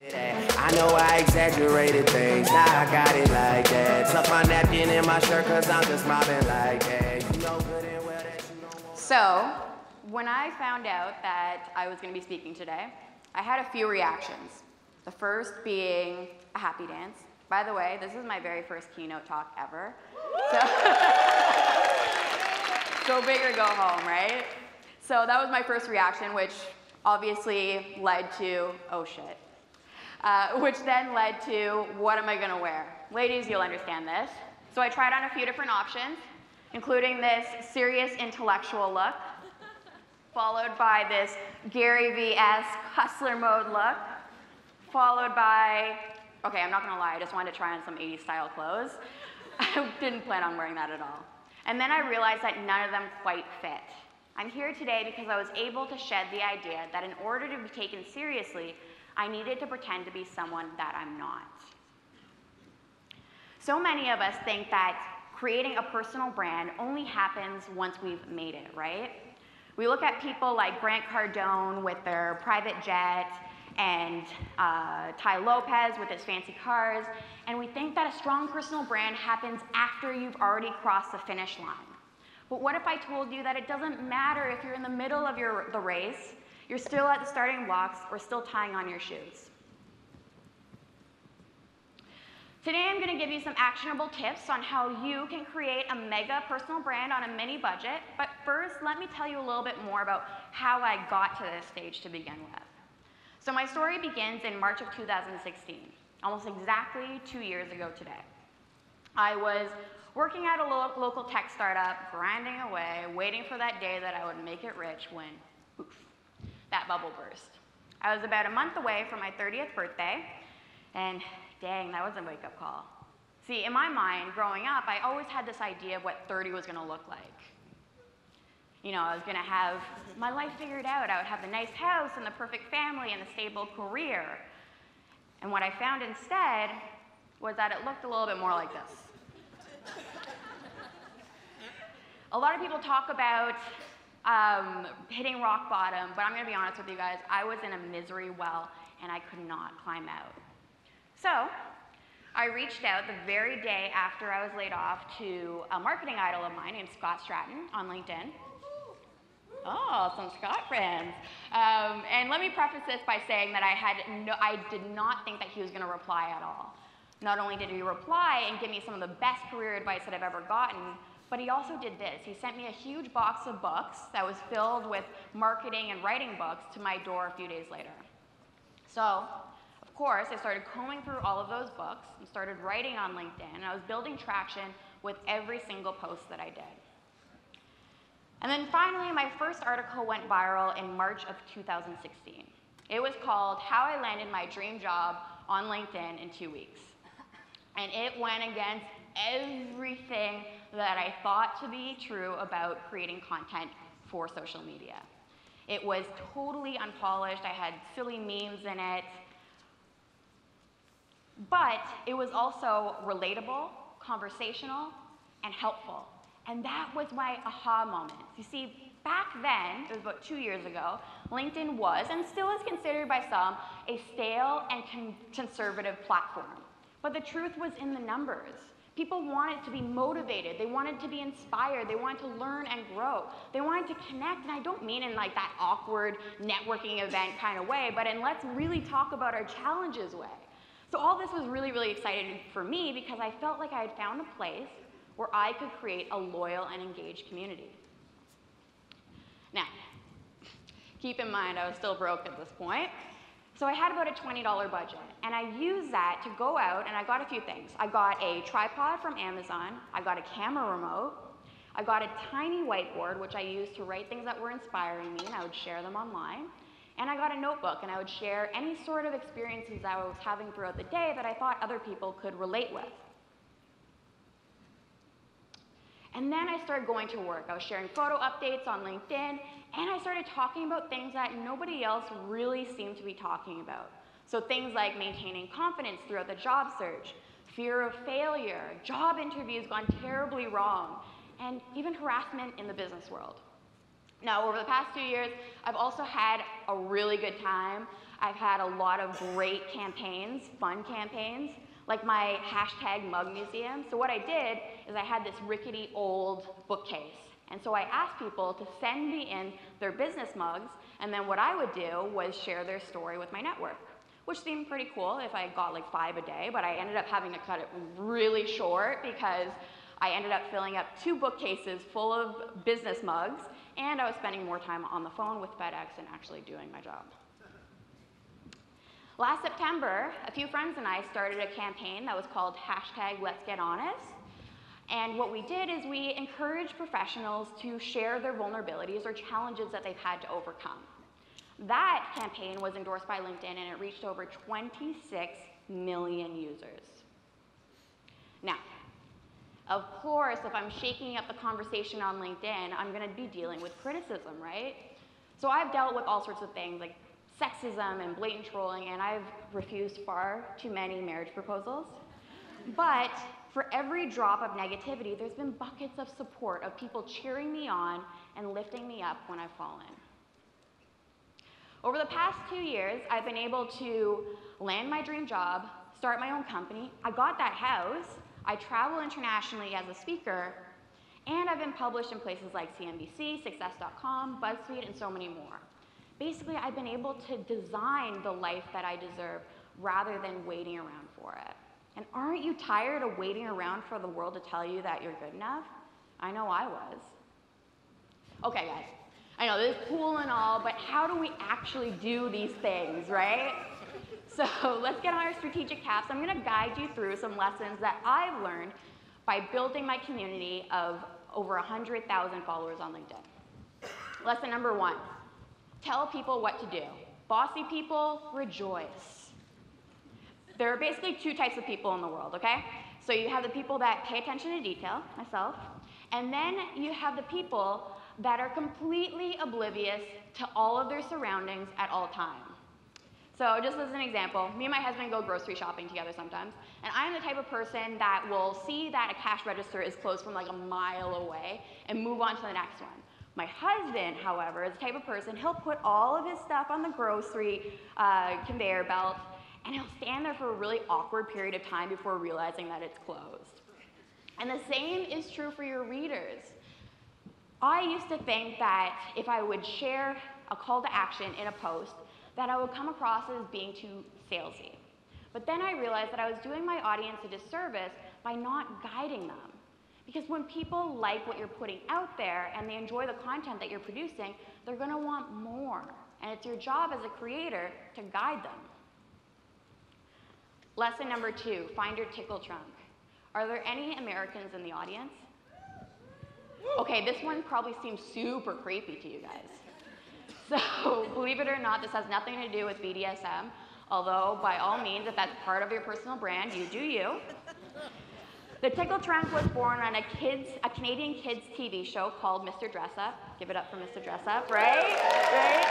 I know I exaggerated things, now I got it like that. Tuck my napkin in my shirt cause I'm just mobbing like that. You know good and well that you don't want. So, when I found out that I was going to be speaking today, I had a few reactions. The first being a happy dance. By the way, this is my very first keynote talk ever. So go big or go home, right? So that was my first reaction, which obviously led to, oh shit. Which then led to, what am I going to wear? Ladies, you'll understand this. So I tried on a few different options, including this serious intellectual look, followed by this Gary V-esque hustler mode look, followed by, okay, I'm not going to lie, I just wanted to try on some 80s style clothes. I didn't plan on wearing that at all. And then I realized that none of them quite fit. I'm here today because I was able to shed the idea that in order to be taken seriously, I needed to pretend to be someone that I'm not. So many of us think that creating a personal brand only happens once we've made it, right? We look at people like Grant Cardone with their private jet and Tai Lopez with his fancy cars, and we think that a strong personal brand happens after you've already crossed the finish line. But what if I told you that it doesn't matter if you're in the middle of the race, you're still at the starting blocks, or still tying on your shoes? Today I'm going to give you some actionable tips on how you can create a mega personal brand on a mini budget, but first let me tell you a little bit more about how I got to this stage to begin with. So my story begins in March of 2016, almost exactly 2 years ago today. I was working at a local tech startup, grinding away, waiting for that day that I would make it rich when, oof, that bubble burst. I was about a month away from my 30th birthday, and dang, that was a wake-up call. See, in my mind, growing up, I always had this idea of what 30 was going to look like. You know, I was going to have my life figured out. I would have the nice house and the perfect family and the stable career. And what I found instead was that it looked a little bit more like this. A lot of people talk about hitting rock bottom, but I'm going to be honest with you guys, I was in a misery well, and I could not climb out. So I reached out the very day after I was laid off to a marketing idol of mine named Scott Stratton on LinkedIn. Oh, some Scott friends. And let me preface this by saying that I did not think that he was going to reply at all. Not only did he reply and give me some of the best career advice that I've ever gotten, but he also did this. He sent me a huge box of books that was filled with marketing and writing books to my door a few days later. So, of course, I started combing through all of those books and started writing on LinkedIn, and I was building traction with every single post that I did. And then finally, my first article went viral in March of 2016. It was called How I Landed My Dream Job on LinkedIn in 2 weeks. And it went against everything that I thought to be true about creating content for social media. It was totally unpolished. I had silly memes in it. But it was also relatable, conversational, and helpful. And that was my aha moment. You see, back then, it was about 2 years ago, LinkedIn was, and still is considered by some, a stale and conservative platform. But the truth was in the numbers. People wanted to be motivated. They wanted to be inspired. They wanted to learn and grow. They wanted to connect, and I don't mean in like that awkward networking event kind of way, but in let's really talk about our challenges way. So all this was really, really exciting for me because I felt like I had found a place where I could create a loyal and engaged community. Now, keep in mind I was still broke at this point. So I had about a $20 budget, and I used that to go out, and I got a few things. I got a tripod from Amazon, I got a camera remote, I got a tiny whiteboard, which I used to write things that were inspiring me, and I would share them online, and I got a notebook, and I would share any sort of experiences that I was having throughout the day that I thought other people could relate with. And then I started going to work. I was sharing photo updates on LinkedIn, and I started talking about things that nobody else really seemed to be talking about. So things like maintaining confidence throughout the job search, fear of failure, job interviews gone terribly wrong, and even harassment in the business world. Now, over the past 2 years, I've also had a really good time. I've had a lot of great campaigns, fun campaigns, like my hashtag mug museum. So what I did is I had this rickety old bookcase. And so I asked people to send me in their business mugs, and then what I would do was share their story with my network, which seemed pretty cool if I got like 5 a day, but I ended up having to cut it really short because I ended up filling up 2 bookcases full of business mugs, and I was spending more time on the phone with FedEx and actually doing my job. Last September, a few friends and I started a campaign that was called #Let'sGetHonest. And what we did is we encouraged professionals to share their vulnerabilities or challenges that they've had to overcome. That campaign was endorsed by LinkedIn, and it reached over 26 million users. Now, of course, if I'm shaking up the conversation on LinkedIn, I'm going to be dealing with criticism, right? So I've dealt with all sorts of things like sexism and blatant trolling, and I've refused far too many marriage proposals. But for every drop of negativity, there's been buckets of support of people cheering me on and lifting me up when I've fallen. Over the past 2 years, I've been able to land my dream job, start my own company. I got that house. I travel internationally as a speaker, and I've been published in places like CNBC, Success.com, BuzzFeed, and so many more. Basically, I've been able to design the life that I deserve rather than waiting around for it. And aren't you tired of waiting around for the world to tell you that you're good enough? I know I was. Okay, guys, I know this is cool and all, but how do we actually do these things, right? So let's get on our strategic caps. I'm going to guide you through some lessons that I've learned by building my community of over 100,000 followers on LinkedIn. Lesson number 1, tell people what to do. Bossy people, rejoice. There are basically 2 types of people in the world, okay? So you have the people that pay attention to detail, myself, and then you have the people that are completely oblivious to all of their surroundings at all times. So just as an example, me and my husband go grocery shopping together sometimes, and I'm the type of person that will see that a cash register is closed from like a mile away and move on to the next one. My husband, however, is the type of person, he'll put all of his stuff on the grocery conveyor belt, and he'll stand there for a really awkward period of time before realizing that it's closed. And the same is true for your readers. I used to think that if I would share a call to action in a post, that I would come across as being too salesy. But then I realized that I was doing my audience a disservice by not guiding them. Because when people like what you're putting out there and they enjoy the content that you're producing, they're going to want more. And it's your job as a creator to guide them. Lesson number 2, find your tickle trunk. Are there any Americans in the audience? Okay, this one probably seems super creepy to you guys. So, believe it or not, this has nothing to do with BDSM, although by all means, if that's part of your personal brand, you do you. The tickle trunk was born on a Canadian kids TV show called Mr. Dress Up. Give it up for Mr. Dress Up, right? Right?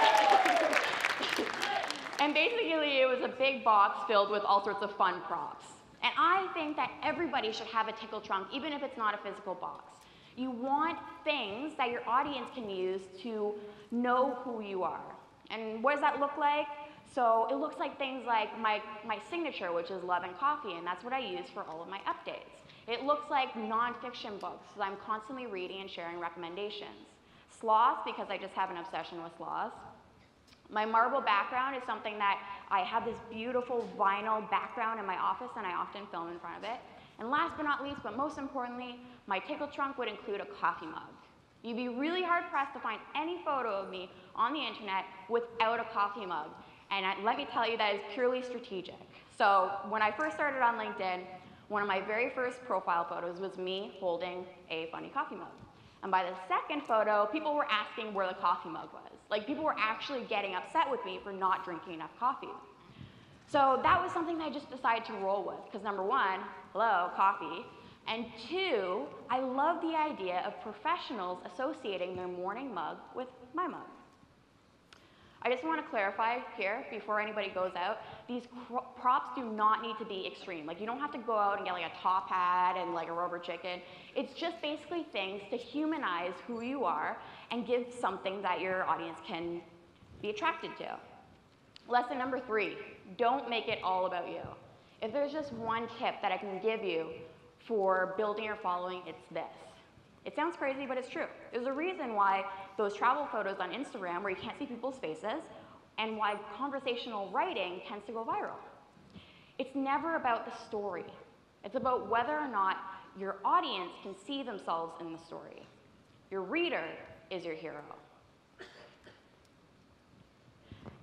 And basically, it was a big box filled with all sorts of fun props. And I think that everybody should have a tickle trunk, even if it's not a physical box. You want things that your audience can use to know who you are. And what does that look like? So it looks like things like my signature, which is Love and Coffee, and that's what I use for all of my updates. It looks like nonfiction books, so I'm constantly reading and sharing recommendations. Sloths, because I just have an obsession with sloths. My marble background is something that I have this beautiful vinyl background in my office, and I often film in front of it. And last but not least, but most importantly, my tickle trunk would include a coffee mug. You'd be really hard-pressed to find any photo of me on the internet without a coffee mug. And let me tell you, that is purely strategic. So when I first started on LinkedIn, one of my very first profile photos was me holding a funny coffee mug. And by the second photo, people were asking where the coffee mug was. Like, people were actually getting upset with me for not drinking enough coffee. So that was something that I just decided to roll with, because number 1, hello, coffee, and 2, I love the idea of professionals associating their morning mug with my mug. I just want to clarify here before anybody goes out, these props do not need to be extreme. Like you don't have to go out and get like a top hat and like a rubber chicken. It's just basically things to humanize who you are and give something that your audience can be attracted to. Lesson number 3, don't make it all about you. If there's just one tip that I can give you for building your following, it's this. It sounds crazy, but it's true. There's a reason why those travel photos on Instagram where you can't see people's faces and why conversational writing tends to go viral. It's never about the story. It's about whether or not your audience can see themselves in the story. Your reader is your hero.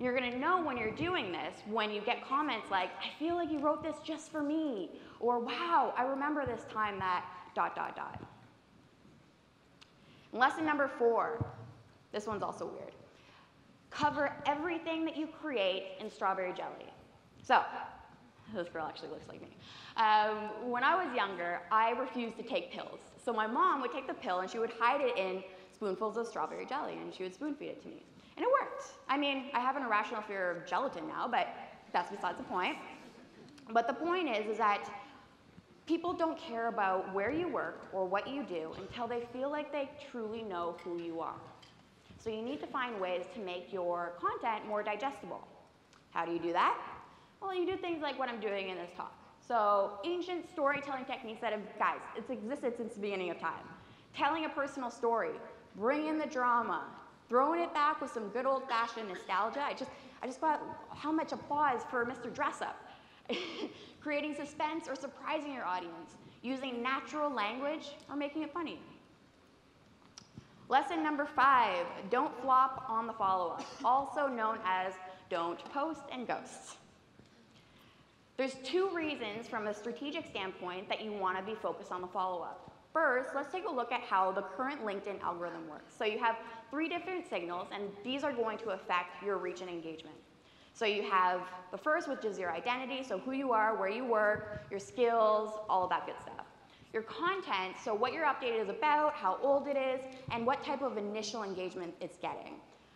You're going to know when you're doing this when you get comments like, I feel like you wrote this just for me, or wow, I remember this time that ... Lesson number 4, this one's also weird. Cover everything that you create in strawberry jelly. So, this girl actually looks like me. When I was younger, I refused to take pills. So my mom would take the pill and she would hide it in spoonfuls of strawberry jelly and she would spoon feed it to me. And it worked. I mean, I have an irrational fear of gelatin now, but that's besides the point. But the point is that people don't care about where you work or what you do until they feel like they truly know who you are. So you need to find ways to make your content more digestible. How do you do that? Well, you do things like what I'm doing in this talk. So ancient storytelling techniques that have, guys, it's existed since the beginning of time. Telling a personal story, bring in the drama, throwing it back with some good old-fashioned nostalgia. I just got how much applause for Mr. Dressup. Creating suspense or surprising your audience, using natural language or making it funny. Lesson number 5, don't flop on the follow-up, also known as don't post and ghost. There's 2 reasons from a strategic standpoint that you want to be focused on the follow-up. First, let's take a look at how the current LinkedIn algorithm works. So you have 3 different signals, and these are going to affect your reach and engagement. So you have the first, which is your identity, so who you are, where you work, your skills, all of that good stuff. Your content, so what your update is about, how old it is, and what type of initial engagement it's getting.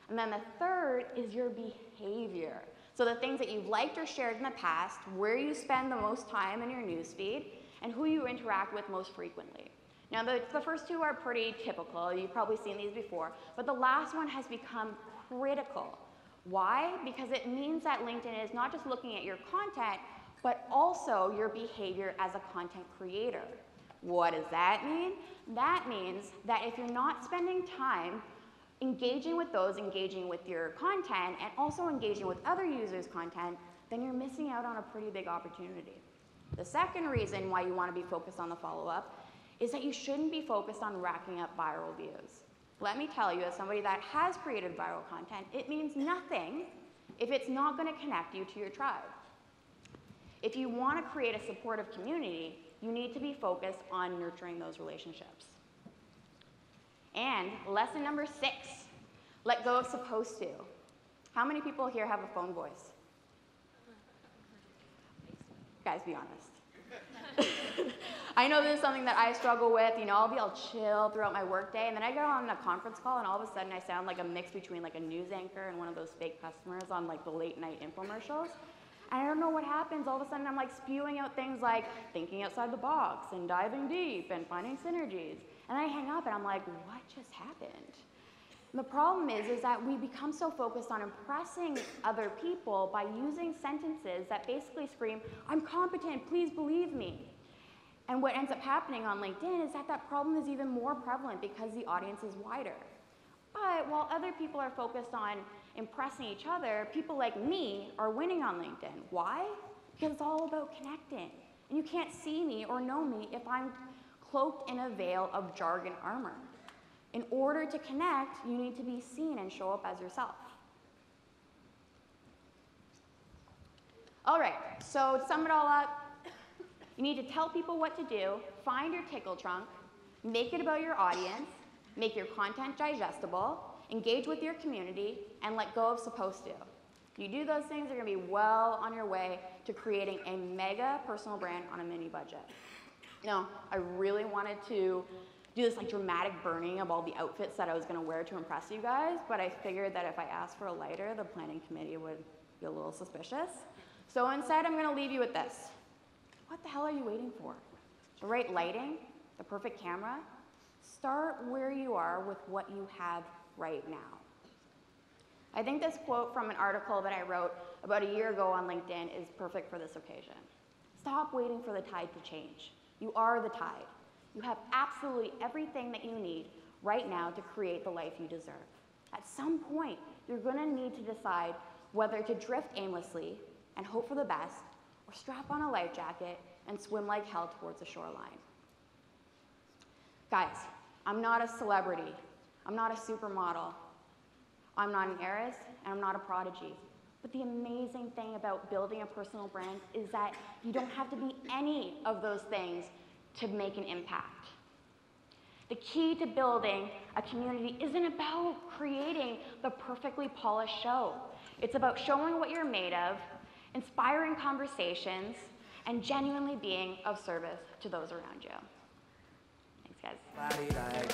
And then the third is your behavior. So the things that you've liked or shared in the past, where you spend the most time in your newsfeed, and who you interact with most frequently. Now the first 2 are pretty typical, you've probably seen these before, but the last one has become critical. Why? Because it means that LinkedIn is not just looking at your content, but also your behavior as a content creator. What does that mean? That means that if you're not spending time engaging with those, engaging with your content, and also engaging with other users' content, then you're missing out on a pretty big opportunity. The second reason why you want to be focused on the follow-up is that you shouldn't be focused on racking up viral views. Let me tell you, as somebody that has created viral content, it means nothing if it's not going to connect you to your tribe. If you want to create a supportive community, you need to be focused on nurturing those relationships. And lesson number 6, let go of supposed to. How many people here have a phone voice? Guys, be honest. I know this is something that I struggle with. You know, I'll be all chill throughout my workday, and then I get on a conference call, and all of a sudden I sound like a mix between like a news anchor and one of those fake customers on like the late night infomercials. And I don't know what happens. All of a sudden I'm like spewing out things like thinking outside the box and diving deep and finding synergies. And I hang up and I'm like, what just happened? And the problem is that we become so focused on impressing other people by using sentences that basically scream, I'm competent, please believe me. And what ends up happening on LinkedIn is that that problem is even more prevalent because the audience is wider. But while other people are focused on impressing each other, people like me are winning on LinkedIn. Why? Because it's all about connecting. And you can't see me or know me if I'm cloaked in a veil of jargon armor. In order to connect, you need to be seen and show up as yourself. All right, so to sum it all up, you need to tell people what to do, find your tickle trunk, make it about your audience, make your content digestible, engage with your community, and let go of supposed to. If you do those things, you're going to be well on your way to creating a mega personal brand on a mini budget. Now, I really wanted to do this like dramatic burning of all the outfits that I was gonna wear to impress you guys, but I figured that if I asked for a lighter, the planning committee would be a little suspicious. So instead, I'm gonna leave you with this. What the hell are you waiting for? The right lighting, the perfect camera? Start where you are with what you have right now. I think this quote from an article that I wrote about a year ago on LinkedIn is perfect for this occasion. Stop waiting for the tide to change. You are the tide. You have absolutely everything that you need right now to create the life you deserve. At some point, you're gonna need to decide whether to drift aimlessly and hope for the best, or strap on a life jacket and swim like hell towards the shoreline. Guys, I'm not a celebrity. I'm not a supermodel. I'm not an heiress, and I'm not a prodigy. But the amazing thing about building a personal brand is that you don't have to be any of those things to make an impact. The key to building a community isn't about creating the perfectly polished show. It's about showing what you're made of, inspiring conversations, and genuinely being of service to those around you. Thanks, guys.